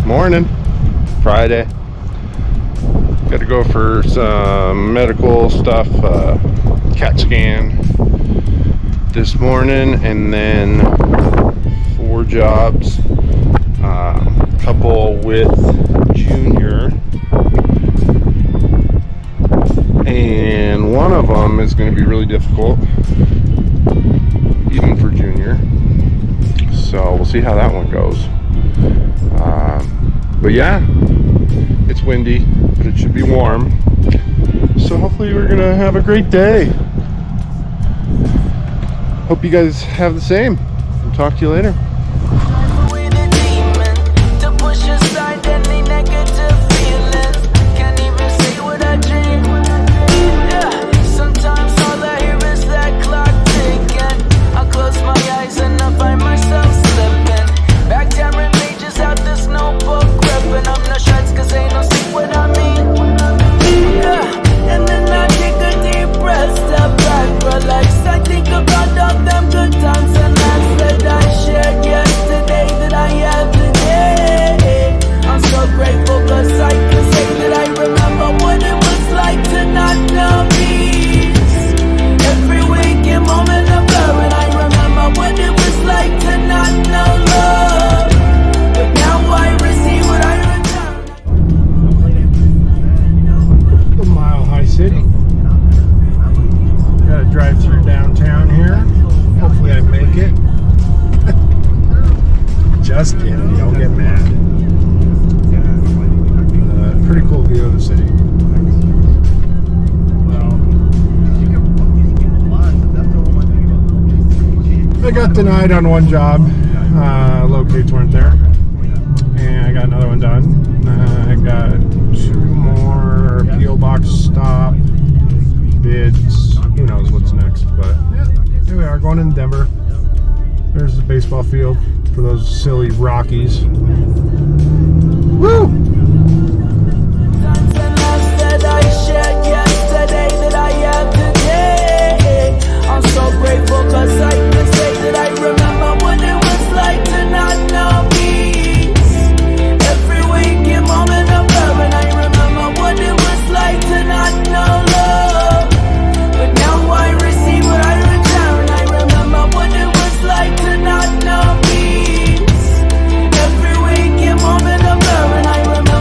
Morning. Friday. Got to go for some medical stuff, CAT scan this morning, and then 4 jobs. Couple with Junior, and one of them is going to be really difficult, even for Junior. So we'll see how that one goes. But yeah, it's windy, but it should be warm. So hopefully we're going to have a great day. Hope you guys have the same. I'll talk to you later. Just kidding, don't get mad. Pretty cool view of the city. I got denied on one job. Locates weren't there. And I got another one done. I got 2 more P.O. Box stop bids. Who knows what's next, but yeah, here we are going in Denver. There's the baseball field for those silly Rockies. Woo! I'm so grateful cause I can say that I remember what it was like to not know peace. Every waking moment of love, and I remember what it was like to not know love. But now I receive what I return. I remember what it was like to not know peace. Every waking moment of love, and I remember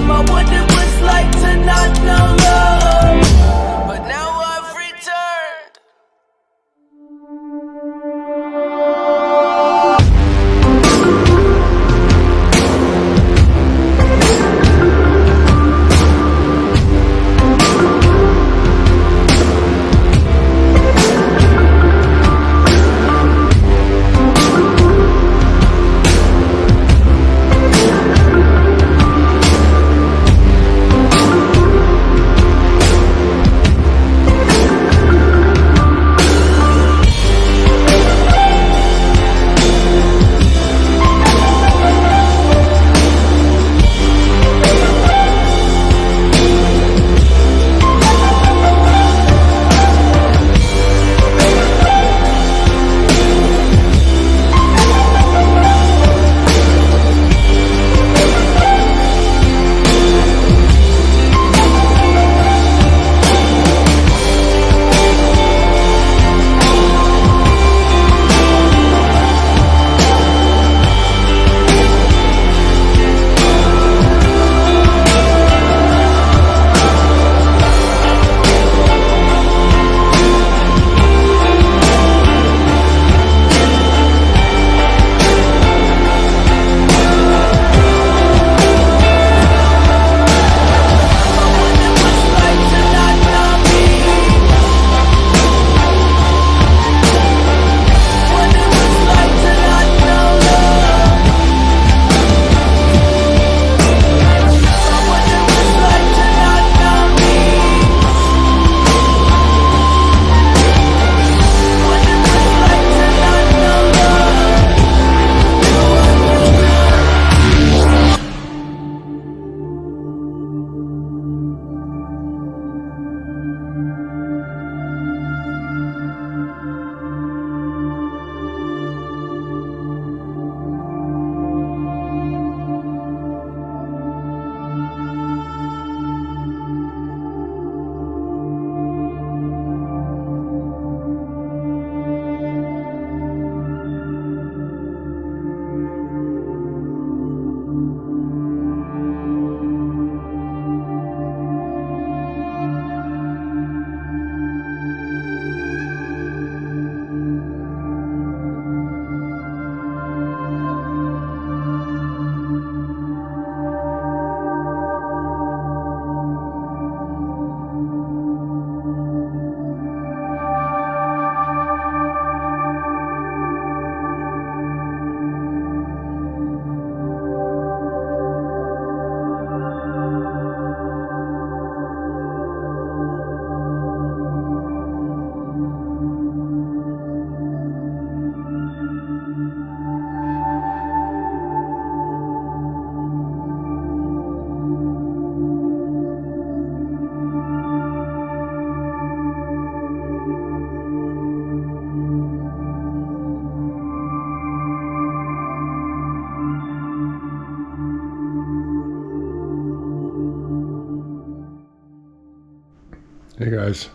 Hey guys,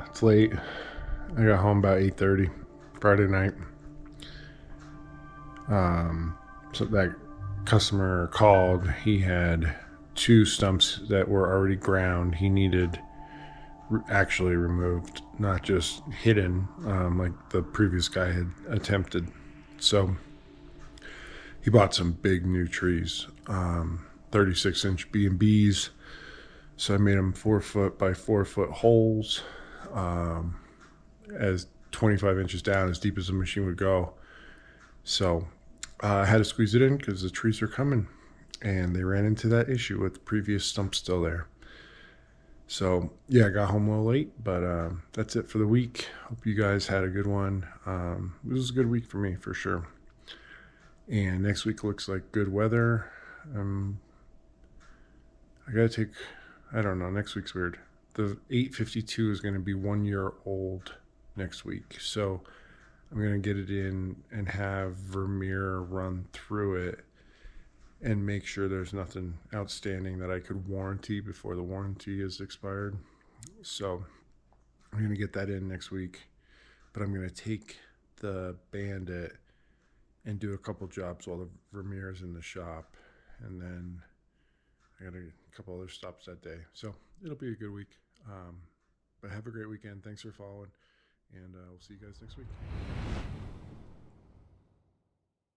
it's late. I got home about 8:30 Friday night. So that customer called. He had two stumps that were already ground. He needed actually removed, not just hidden like the previous guy had attempted. So he bought some big new trees, 36-inch B&Bs. So I made them 4 foot by 4 foot holes, as 25 inches down, as deep as the machine would go. So I had to squeeze it in because the trees are coming, and they ran into that issue with the previous stump still there. So yeah, I got home a little late, but that's it for the week. Hope you guys had a good one. This was a good week for me for sure. And next week looks like good weather. I gotta take. I don't know. Next week's weird. The 852 is going to be 1 year old next week, so I'm going to get it in and have Vermeer run through it and make sure there's nothing outstanding that I could warranty before the warranty is expired. So I'm going to get that in next week, but I'm going to take the Bandit and do a couple jobs while the Vermeer's in the shop, and then I got a couple other stops that day. So it'll be a good week. But have a great weekend. Thanks for following, and we'll see you guys next week.